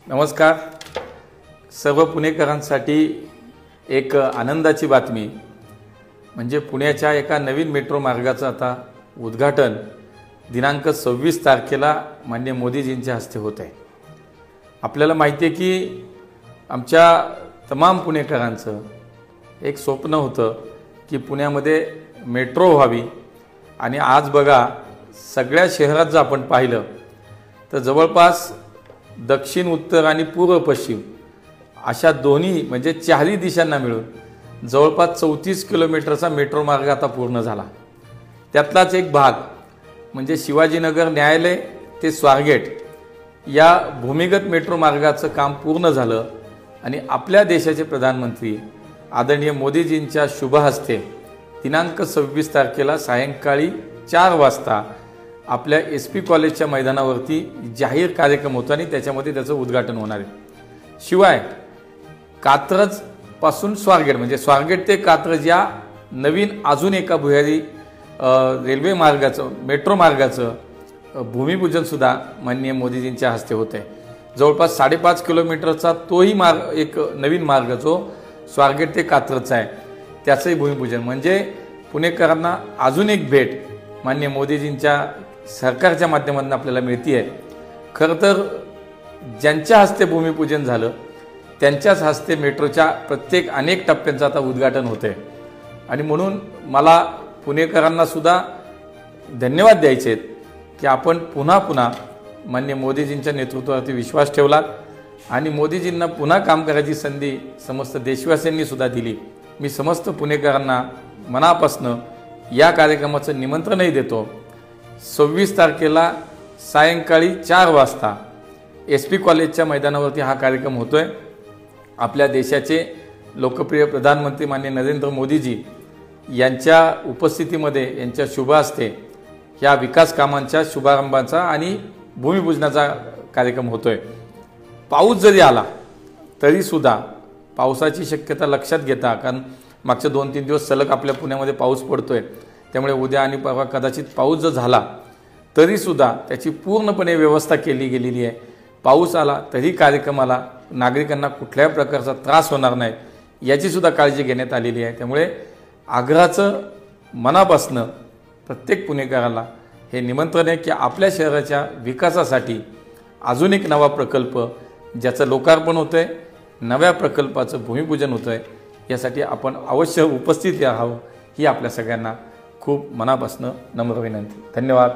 नमस्कार. सर्व पुणेकरांसाठी एक आनंदाची बातमी म्हणजे पुण्याच्या एका नवीन मेट्रो मार्गाचं आता उद्घाटन दिनांक 26 तारखेला माननीय मोदीजींच्या हस्ते होत आहे. आपल्याला माहिती आहे की आमच्या तमाम पुणेकरांचं एक स्वप्न होतं की पुण्यामध्ये मेट्रो व्हावी आणि आज बघा सगळ्या शहरात जर आपण पाहिलं तर जवळपास दक्षिण उत्तर आणि पूर्व पश्चिम अशा दोन्ही म्हणजे चारही दिशांना मिळून जवळपास 34 किलोमीटरचा मेट्रो मार्ग आता पूर्ण झाला. त्यातलाच एक भाग म्हणजे शिवाजीनगर न्यायालय ते स्वारगेट या भूमिगत मेट्रो मार्गाचं काम पूर्ण झालं आणि आपल्या देशाचे प्रधानमंत्री आदरणीय मोदीजींच्या शुभ हस्ते दिनांक 26 तारखेला सायंकाळी 4 वाजता आपल्या SP कॉलेजच्या मैदानावरती जाहीर कार्यक्रम होता आणि त्याच्यामध्ये त्याचं उद्घाटन होणार आहे. शिवाय कात्रज पासून स्वारगेट म्हणजे स्वारगेट ते कात्रज या नवीन अजून एका भुयारी रेल्वे मार्गाचं मेट्रो मार्गाचं भूमिपूजन सुद्धा माननीय मोदीजींच्या हस्ते होत आहे. जवळपास 5.5 किलोमीटरचा तोही मार्ग एक नवीन मार्ग जो स्वारगेट ते कात्रजचा आहे त्याचंही भूमिपूजन म्हणजे पुणेकरांना अजून एक भेट माननीय मोदीजींच्या सरकारच्या माध्यमातून आपल्याला मिळते आहे. खरं तर ज्यांच्या हस्ते भूमिपूजन झालं त्यांच्याच हस्ते मेट्रोच्या प्रत्येक अनेक टप्प्यांचं आता उद्घाटन होतं आहे आणि म्हणून मला पुणेकरांना सुद्धा धन्यवाद द्यायचे आहेत की आपण पुन्हा पुन्हा माननीय मोदीजींच्या नेतृत्वावरती विश्वास ठेवलात आणि मोदीजींना पुन्हा काम करायची संधी समस्त देशवासियांनी सुद्धा दिली. मी समस्त पुणेकरांना मनापासून या कार्यक्रमाचं निमंत्रणही देतो. 26 तारखेला सायंकाळी 4 वाजता SP कॉलेजच्या मैदानावरती हा कार्यक्रम होतोय. आपल्या देशाचे लोकप्रिय प्रधानमंत्री माननीय नरेंद्र मोदीजी यांच्या उपस्थितीमध्ये यांच्या शुभ हस्ते या विकास कामांच्या शुभारंभाचा आणि भूमिपूजनाचा कार्यक्रम होतोय. पाऊस जरी आला तरीसुद्धा पावसाची शक्यता लक्षात घेता कारण मागचे 2-3 दिवस सलग आपल्या पुण्यामध्ये पाऊस पडतोय त्यामुळे उद्या आणि परवा कदाचित पाऊस जर झाला तरीसुद्धा त्याची पूर्णपणे व्यवस्था केली गेलेली आहे. पाऊस आला तरी कार्यक्रमाला नागरिकांना कुठल्याही प्रकारचा त्रास होणार नाही याचीसुद्धा काळजी घेण्यात आलेली आहे. त्यामुळे आग्रहाचं मनापासनं प्रत्येक पुणेकराला हे निमंत्रण आहे की आपल्या शहराच्या विकासासाठी अजून एक नवा प्रकल्प ज्याचं लोकार्पण होतं आहे नव्या प्रकल्पाचं भूमिपूजन होतं आहे यासाठी आपण अवश्य उपस्थित राहावं ही आपल्या सगळ्यांना खूप मनापासून नम्र विनंती. धन्यवाद.